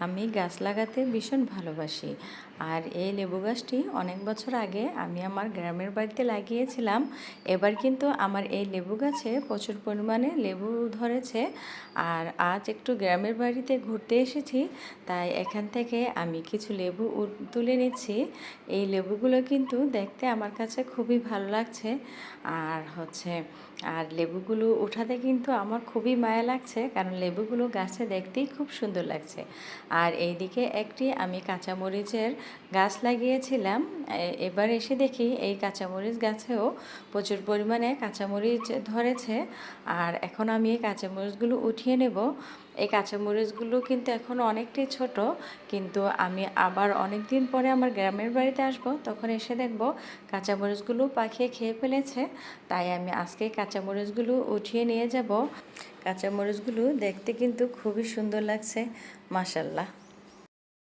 আমি গাছ লাগাতে ভীষণ ভালোবাসি। আর এই লেবু গাছটি অনেক বছর আগে আমি আমার গ্রামের বাড়িতে লাগিয়েছিলাম। এবার কিন্তু আমার এই লেবু গাছে প্রচুর পরিমাণে লেবু ধরেছে। আর আজ একটু গ্রামের বাড়িতে ঘুরতে এসেছি, তাই এখান থেকে আমি কিছু লেবু তুলে নিচ্ছি। এই লেবুগুলো কিন্তু দেখতে আমার কাছে খুবই ভালো লাগছে। আর লেবুগুলো উঠাতে কিন্তু আমার খুবই মায়া লাগছে, কারণ লেবুগুলো গাছে দেখতেই খুব সুন্দর লাগছে। আর এইদিকে একটি আমি কাঁচামরিচের গাছ লাগিয়েছিলাম। এবার এসে দেখি এই কাঁচামরিচ গাছেও প্রচুর পরিমাণে কাঁচামরিচ ধরেছে। আর এখন আমি এই কাঁচামরিচগুলো উঠিয়ে নেব। এই কাঁচামরিচগুলো কিন্তু এখন অনেকটাই ছোট, কিন্তু আমি আবার অনেক দিন পরে আমার গ্রামের বাড়িতে আসব, তখন এসে দেখব কাঁচামরিচগুলো পাখিয়ে খেয়ে ফেলেছে। তাই আমি আজকে কাঁচামরিচগুলো উঠিয়ে নিয়ে যাব। কাঁচামরিচগুলো দেখতে কিন্তু খুবই সুন্দর লাগছে, মাশাআল্লাহ।